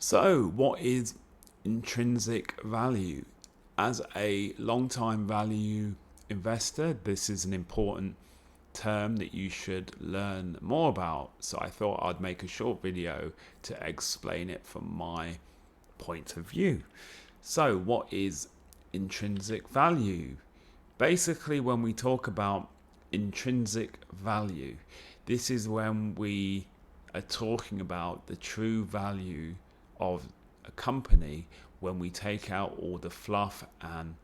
So, what is intrinsic value? As a long-time value investor, this is an important term that you should learn more about. So, I thought I'd make a short video to explain it from my point of view. So, what is intrinsic value? Basically, when we talk about intrinsic value, this is when we are talking about the true value of a company when we take out all the fluff and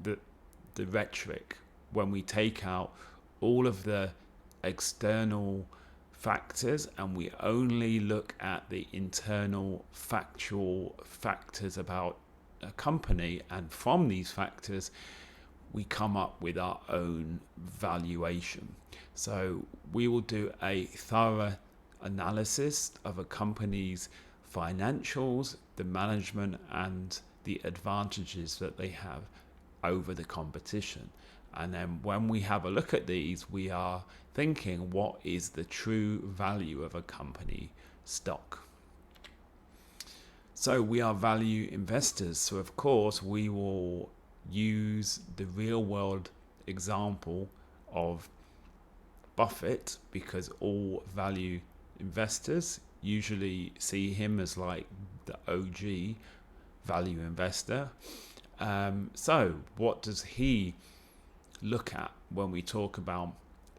the rhetoric, when we take out all of the external factors and we only look at the internal factual factors about a company, and from these factors we come up with our own valuation. So we will do a thorough analysis of a company's financials, the management, and the advantages that they have over the competition. And then when we have a look at these, we are thinking, what is the true value of a company stock? So we are value investors. So of course we will use the real world example of Buffett, because all value investors usually see him as like the OG value investor. So what does he look at when we talk about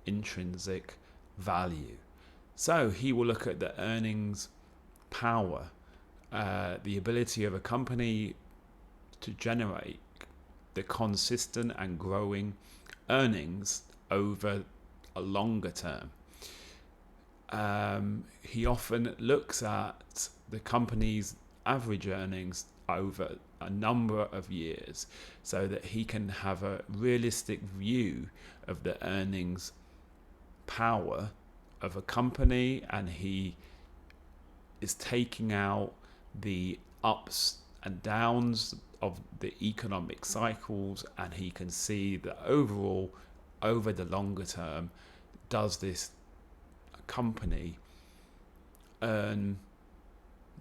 intrinsic value? So he will look at the earnings power, the ability of a company to generate the consistent and growing earnings over a longer term. He often looks at the company's average earnings over a number of years so that he can have a realistic view of the earnings power of a company, and he is taking out the ups and downs of the economic cycles, and he can see that overall, over the longer term, does this company earn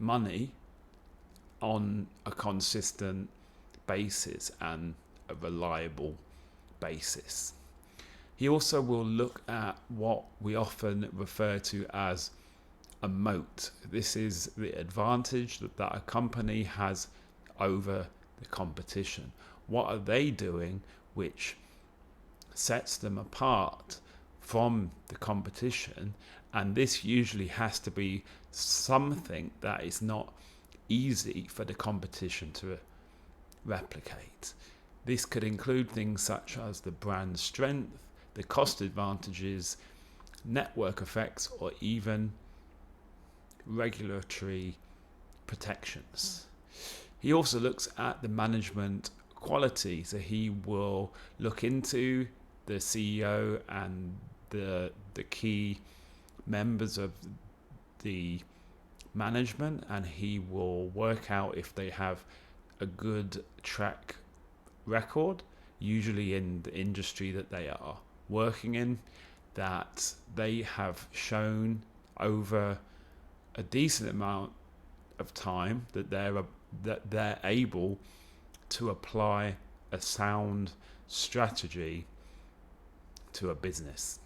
money on a consistent basis and a reliable basis. He also will look at what we often refer to as a moat. This is the advantage that a company has over the competition. What are they doing which sets them apart from the competition? And this usually has to be something that is not easy for the competition to replicate. This could include things such as the brand strength, the cost advantages, network effects, or even regulatory protections. He also looks at the management quality. So he will look into the CEO and the key members of the management, and he will work out if they have a good track record, usually in the industry that they are working in, that they have shown over a decent amount of time that they're able to apply a sound strategy to a business.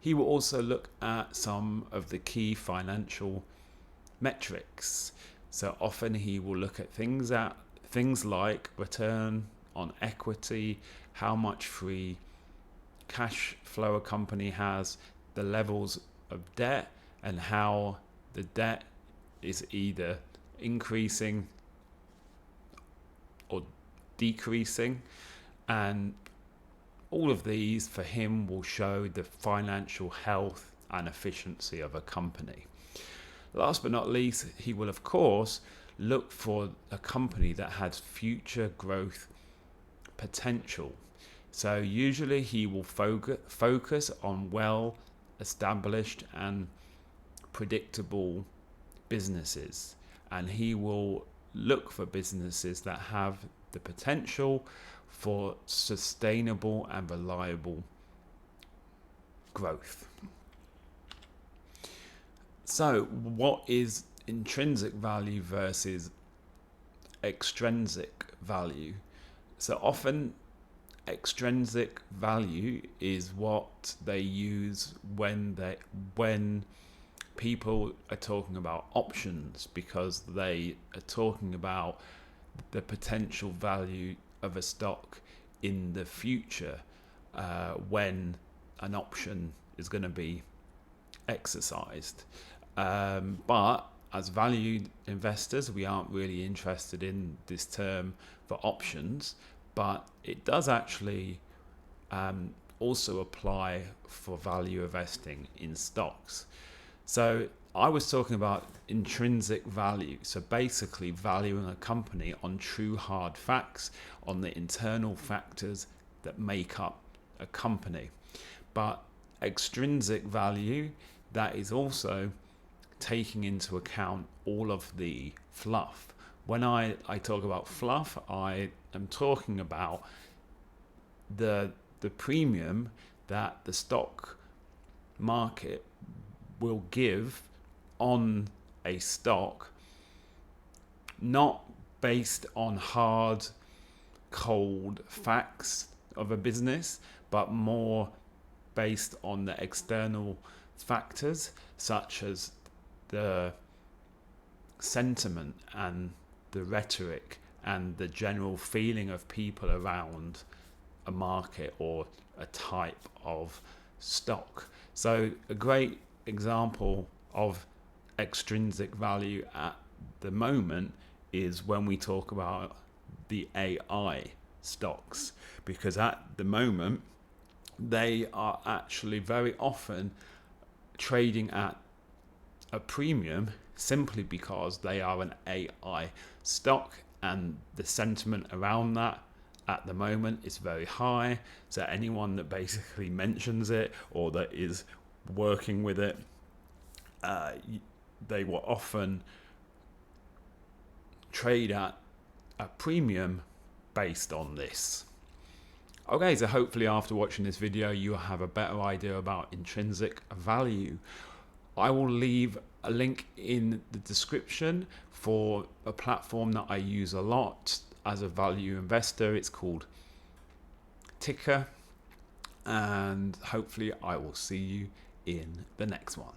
He will also look at some of the key financial metrics. So often he will look at things like return on equity, how much free cash flow a company has, the levels of debt, and how the debt is either increasing or decreasing. And all of these for him will show the financial health and efficiency of a company. Last but not least, he will of course look for a company that has future growth potential. So usually he will focus on well established and predictable businesses, and he will look for businesses that have the potential for sustainable and reliable growth. So what is intrinsic value versus extrinsic value. So often extrinsic value is what they use when people are talking about options, because they are talking about the potential value of a stock in the future when an option is going to be exercised. But as value investors, we aren't really interested in this term for options, but it does actually also apply for value investing in stocks. So I was talking about intrinsic value. So basically valuing a company on true hard facts, on the internal factors that make up a company. But extrinsic value, that is also taking into account all of the fluff. When I talk about fluff, I am talking about the premium that the stock market will give on a stock, not based on hard, cold facts of a business, but more based on the external factors such as the sentiment and the rhetoric and the general feeling of people around a market or a type of stock. So a great example of extrinsic value at the moment is when we talk about the AI stocks, because at the moment they are actually very often trading at a premium simply because they are an AI stock, and the sentiment around that at the moment is very high. So anyone that basically mentions it or that is working with it, they will often trade at a premium based on this. Okay, so hopefully after watching this video you have a better idea about intrinsic value. I will leave a link in the description for a platform that I use a lot as a value investor. It's called Ticker, and hopefully I will see you in the next one.